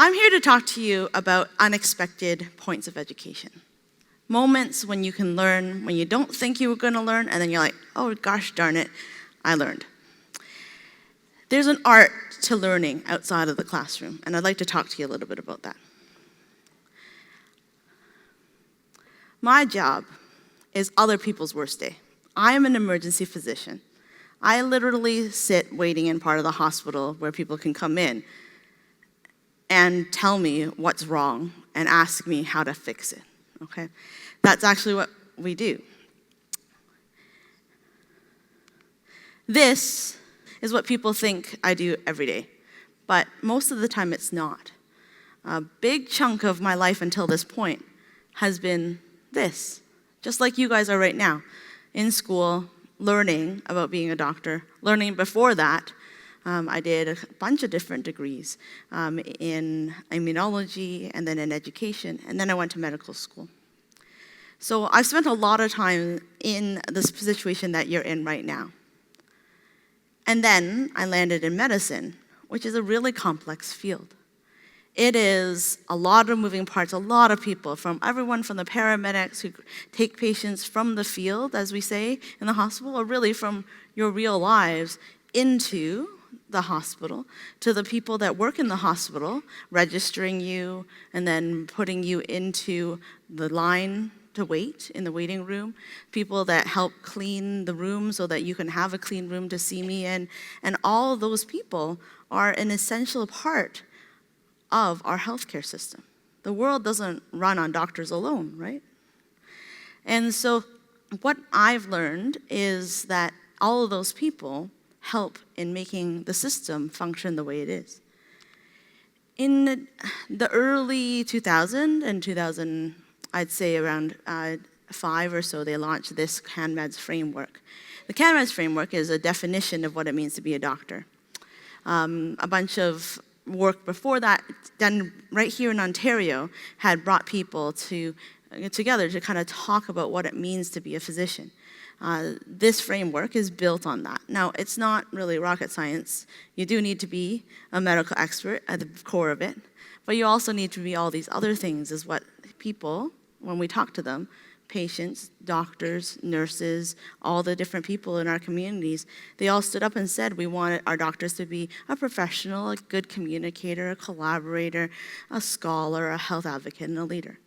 I'm here to talk to you about unexpected points of education. Moments when you can learn, when you don't think you were going to learn, and then you're like, oh gosh darn it, I learned. There's an art to learning outside of the classroom, and I'd like to talk to you a little bit about that. My job is other people's worst day. I am an emergency physician. I literally sit waiting in part of the hospital where people can come in and tell me what's wrong and ask me how to fix it, okay? That's actually what we do. This is what people think I do every day, but most of the time it's not. A big chunk of my life until this point has been this, just like you guys are right now, in school, learning about being a doctor. Learning before that, I did a bunch of different degrees in immunology and then in education, and then I went to medical school. So I've spent a lot of time in this situation that you're in right now. And then I landed in medicine, which is a really complex field. It is a lot of moving parts, a lot of people, from everyone from the paramedics who take patients from the field, as we say, in the hospital, or really from your real lives into the hospital, to the people that work in the hospital, registering you and then putting you into the line to wait in the waiting room, people that help clean the room so that you can have a clean room to see me in, and all of those people are an essential part of our healthcare system. The world doesn't run on doctors alone, right? And so what I've learned is that all of those people help in making the system function the way it is. In the early 2000 and 2000, I'd say around 5 or so, they launched this CanMEDS framework. The CanMEDS framework is a definition of what it means to be a doctor. A bunch of work before that, done right here in Ontario, had brought people together to kind of talk about what it means to be a physician. This framework is built on that. Now, it's not really rocket science. You do need to be a medical expert at the core of it, but you also need to be all these other things, is what people, when we talk to them, patients, doctors, nurses, all the different people in our communities, they all stood up and said we wanted our doctors to be a professional, a good communicator, a collaborator, a scholar, a health advocate, and a leader.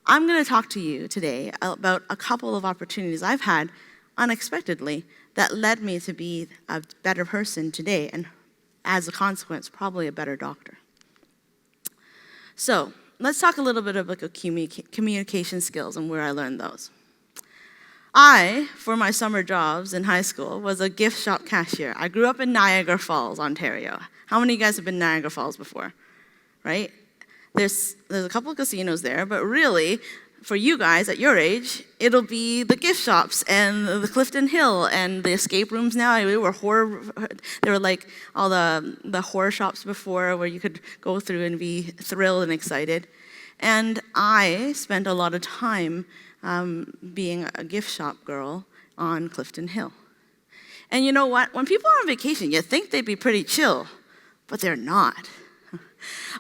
I'm going to talk to you today about a couple of opportunities I've had unexpectedly that led me to be a better person today, and as a consequence, probably a better doctor. So let's talk a little bit about communication skills and where I learned those. I, for my summer jobs in high school, was a gift shop cashier. I grew up in Niagara Falls, Ontario. How many of you guys have been to Niagara Falls before? Right? There's a couple of casinos there, but really, for you guys at your age, it'll be the gift shops and the Clifton Hill and the escape rooms now. They were like all the horror shops before where you could go through and be thrilled and excited. And I spent a lot of time being a gift shop girl on Clifton Hill. And you know what? When people are on vacation, you think they'd be pretty chill, but they're not.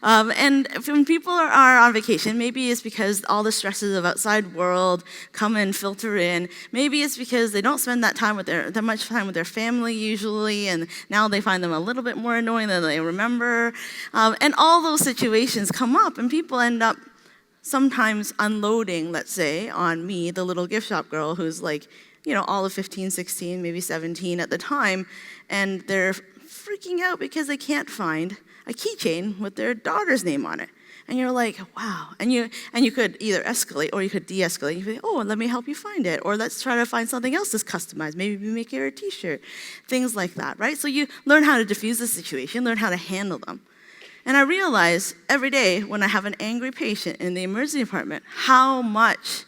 And when people are on vacation, maybe it's because all the stresses of outside world come and filter in. Maybe it's because they don't spend that much time with their family usually, and now they find them a little bit more annoying than they remember. And all those situations come up, and people end up sometimes unloading, let's say, on me, the little gift shop girl who's like, all of 15, 16, maybe 17 at the time, and they're freaking out because they can't find a keychain with their daughter's name on it. And you're like, wow. And you could either escalate or you could de-escalate. You think, oh, let me help you find it. Or let's try to find something else that's customized. Maybe we make her a t-shirt. Things like that, right? So you learn how to diffuse the situation, learn how to handle them. And I realize every day when I have an angry patient in the emergency department, how much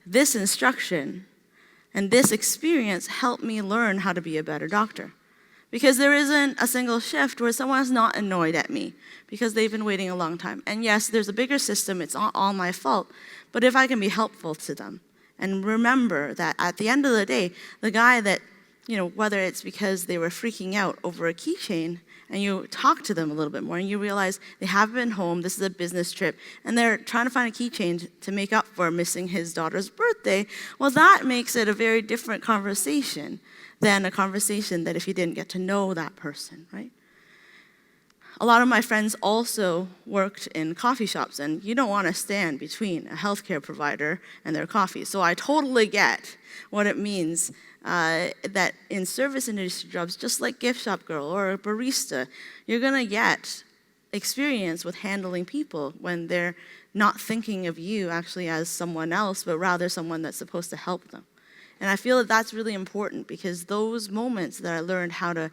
this instruction and this experience helped me learn how to be a better doctor. Because there isn't a single shift where someone's not annoyed at me because they've been waiting a long time. And yes, there's a bigger system, it's not all my fault, but if I can be helpful to them and remember that at the end of the day, the guy that whether it's because they were freaking out over a keychain, and you talk to them a little bit more, and you realize they haven't been home, this is a business trip, and they're trying to find a keychain to make up for missing his daughter's birthday, well, that makes it a very different conversation than a conversation that if you didn't get to know that person, right? A lot of my friends also worked in coffee shops, and you don't want to stand between a healthcare provider and their coffee. So I totally get what it means that in service industry jobs, just like gift shop girl or a barista, you're going to get experience with handling people when they're not thinking of you actually as someone else, but rather someone that's supposed to help them. And I feel that that's really important, because those moments that I learned how to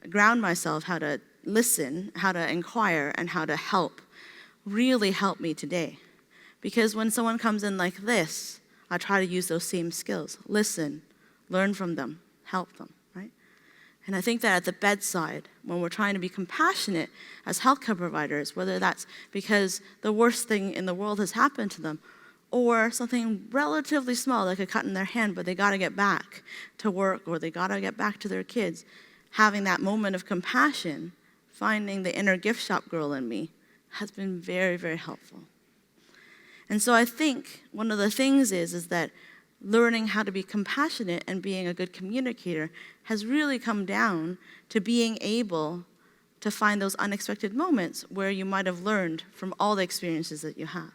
ground myself, how to listen, how to inquire, and how to help really help me today. Because when someone comes in like this, I try to use those same skills. Listen, learn from them, help them, right? And I think that at the bedside, when we're trying to be compassionate as healthcare providers, whether that's because the worst thing in the world has happened to them, or something relatively small like a cut in their hand, but they got to get back to work, or they got to get back to their kids, having that moment of compassion, finding the inner gift shop girl in me, has been very, very helpful. And so I think one of the things is that learning how to be compassionate and being a good communicator has really come down to being able to find those unexpected moments where you might have learned from all the experiences that you have.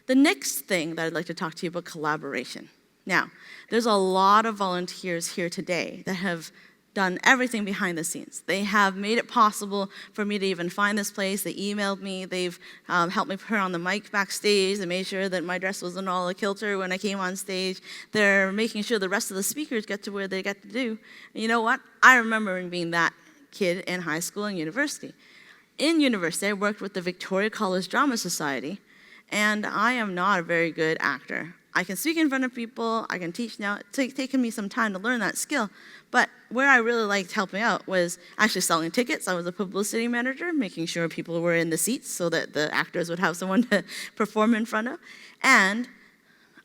The next thing that I'd like to talk to you about, collaboration. Now, there's a lot of volunteers here today that have done everything behind the scenes. They have made it possible for me to even find this place. They emailed me. They've helped me put on the mic backstage. They made sure that my dress wasn't all a kilter when I came on stage. They're making sure the rest of the speakers get to where they get to do. And you know what? I remember being that kid in high school and university. In university, I worked with the Victoria College Drama Society, and I am not a very good actor. I can speak in front of people, I can teach now. It's taken me some time to learn that skill. But where I really liked helping out was actually selling tickets. I was a publicity manager, making sure people were in the seats so that the actors would have someone to perform in front of. And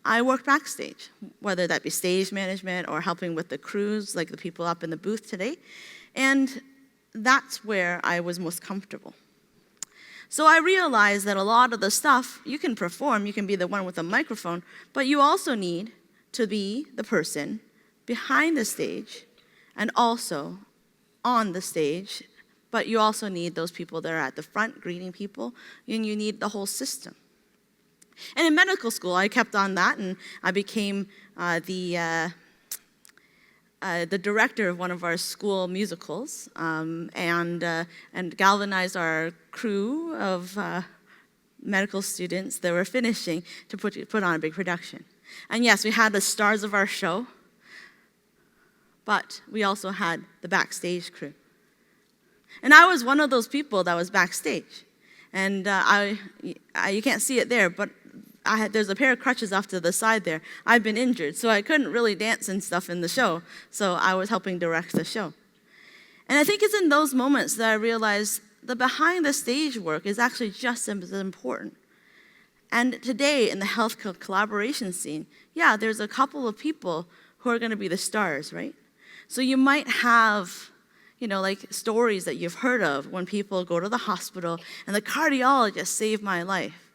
I worked backstage, whether that be stage management or helping with the crews, like the people up in the booth today. And that's where I was most comfortable. So I realized that a lot of the stuff you can perform, you can be the one with the microphone, but you also need to be the person behind the stage and also on the stage, but you also need those people that are at the front greeting people, and you need the whole system. And in medical school, I kept on that, and I became the director of one of our school musicals, and galvanized our crew of medical students that were finishing to put on a big production. And yes, we had the stars of our show, but we also had the backstage crew. And I was one of those people that was backstage. And you can't see it there, but there's a pair of crutches off to the side there. I've been injured, so I couldn't really dance and stuff in the show. So I was helping direct the show. And I think it's in those moments that I realized the behind the stage work is actually just as important. And today in the health collaboration scene, yeah, there's a couple of people who are going to be the stars, right? So you might have, like stories that you've heard of when people go to the hospital and the cardiologist saved my life.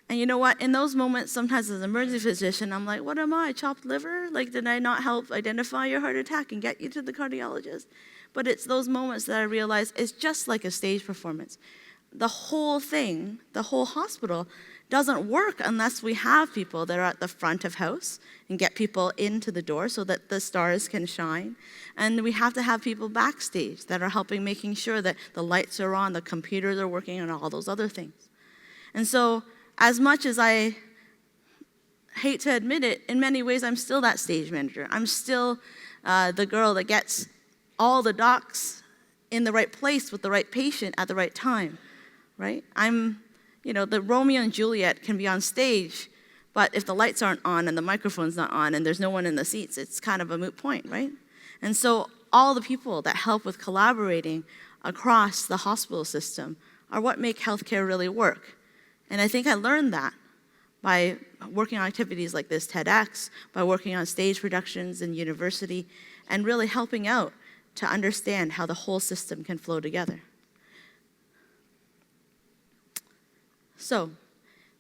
And you know what? In those moments, sometimes as an emergency physician, I'm like, what am I, chopped liver? Like, did I not help identify your heart attack and get you to the cardiologist? But it's those moments that I realize it's just like a stage performance. The whole thing, the whole hospital, doesn't work unless we have people that are at the front of house and get people into the door so that the stars can shine. And we have to have people backstage that are helping making sure that the lights are on, the computers are working, and all those other things. And so, as much as I hate to admit it, in many ways I'm still that stage manager. I'm still the girl that gets all the docs in the right place with the right patient at the right time, right? The Romeo and Juliet can be on stage, but if the lights aren't on and the microphone's not on and there's no one in the seats, it's kind of a moot point, right? And so all the people that help with collaborating across the hospital system are what make healthcare really work. And I think I learned that by working on activities like this TEDx, by working on stage productions in university, and really helping out to understand how the whole system can flow together. So,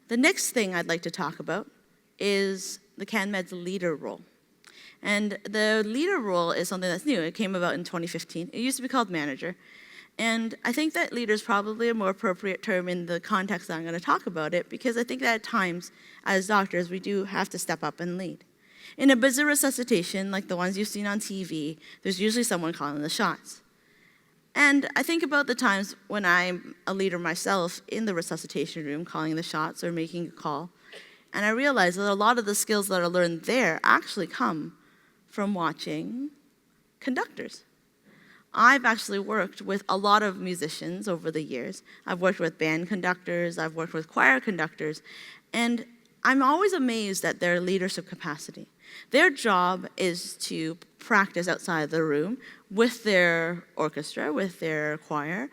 the next thing I'd like to talk about is the CanMed's leader role. And the leader role is something that's new. It came about in 2015. It used to be called manager. And I think that leader is probably a more appropriate term in the context that I'm going to talk about it, because I think that at times, as doctors, we do have to step up and lead. In a busy resuscitation, like the ones you've seen on TV, there's usually someone calling the shots. And I think about the times when I'm a leader myself in the resuscitation room, calling the shots or making a call, and I realize that a lot of the skills that I learned there actually come from watching conductors. I've actually worked with a lot of musicians over the years. I've worked with band conductors, I've worked with choir conductors, and I'm always amazed at their leadership capacity. Their job is to practice outside the room with their orchestra, with their choir,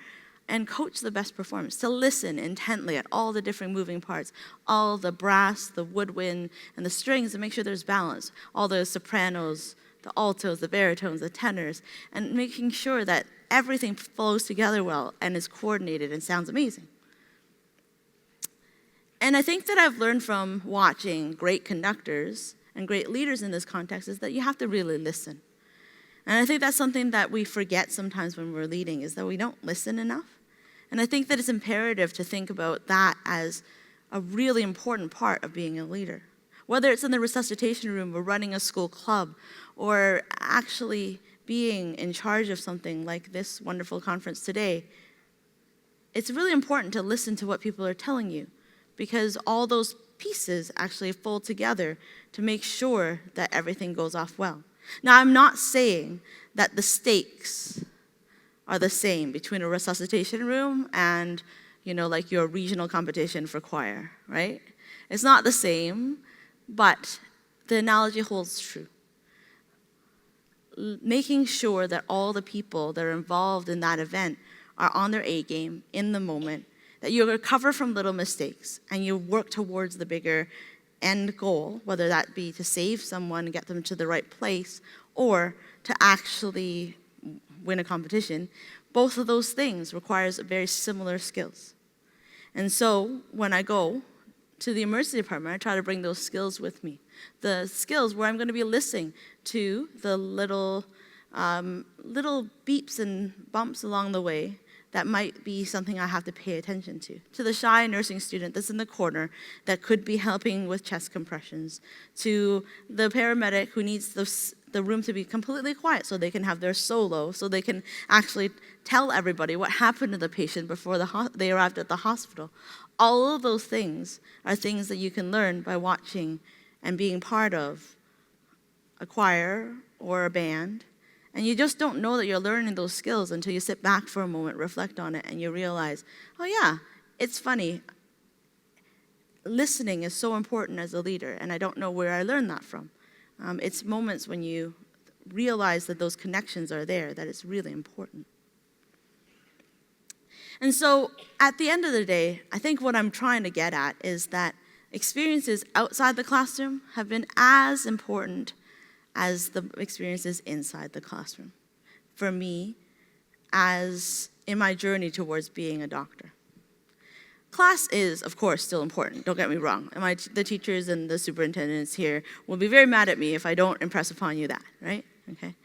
and coach the best performance, to listen intently at all the different moving parts, all the brass, the woodwind, and the strings, and make sure there's balance, all the sopranos, the altos, the baritones, the tenors, and making sure that everything flows together well and is coordinated and sounds amazing. And I think that I've learned from watching great conductors and great leaders in this context is that you have to really listen. And I think that's something that we forget sometimes when we're leading, is that we don't listen enough. And I think that it's imperative to think about that as a really important part of being a leader. Whether it's in the resuscitation room or running a school club or actually being in charge of something like this wonderful conference today, it's really important to listen to what people are telling you, because all those pieces actually fold together to make sure that everything goes off well. Now, I'm not saying that the stakes are the same between a resuscitation room and, like your regional competition for choir, right? It's not the same, but the analogy holds true. Making sure that all the people that are involved in that event are on their A game in the moment, that you recover from little mistakes and you work towards the bigger end goal, whether that be to save someone and get them to the right place or to actually win a competition. Both of those things requires very similar skills. And so when I go to the emergency department, I try to bring those skills with me. The skills where I'm going to be listening to the little beeps and bumps along the way that might be something I have to pay attention to the shy nursing student that's in the corner that could be helping with chest compressions, to the paramedic who needs the room to be completely quiet so they can have their solo, so they can actually tell everybody what happened to the patient before they arrived at the hospital. All of those things are things that you can learn by watching and being part of a choir or a band. And you just don't know that you're learning those skills until you sit back for a moment, reflect on it, and you realize, oh yeah, it's funny. Listening is so important as a leader, and I don't know where I learned that from. It's moments when you realize that those connections are there, that it's really important. And so at the end of the day, I think what I'm trying to get at is that experiences outside the classroom have been as important as the experiences inside the classroom for me, as in my journey towards being a doctor. Class is, of course, still important, don't get me wrong. And the teachers and the superintendents here will be very mad at me if I don't impress upon you that, right? Okay.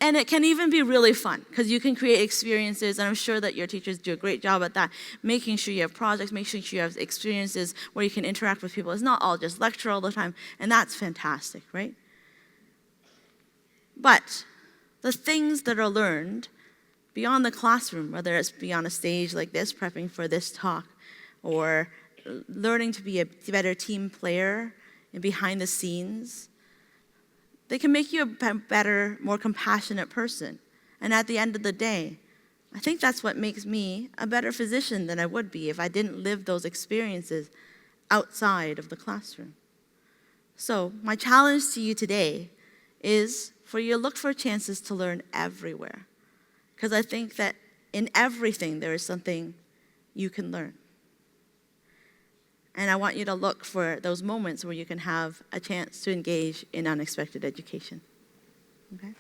And it can even be really fun, because you can create experiences, and I'm sure that your teachers do a great job at that, making sure you have projects, making sure you have experiences where you can interact with people. It's not all just lecture all the time, and that's fantastic, right? But the things that are learned beyond the classroom, whether it's be on a stage like this, prepping for this talk, or learning to be a better team player and behind the scenes, they can make you a better, more compassionate person. And at the end of the day, I think that's what makes me a better physician than I would be if I didn't live those experiences outside of the classroom. So my challenge to you today is for you to look for chances to learn everywhere. Because I think that in everything there is something you can learn. And I want you to look for those moments where you can have a chance to engage in unexpected education. Okay?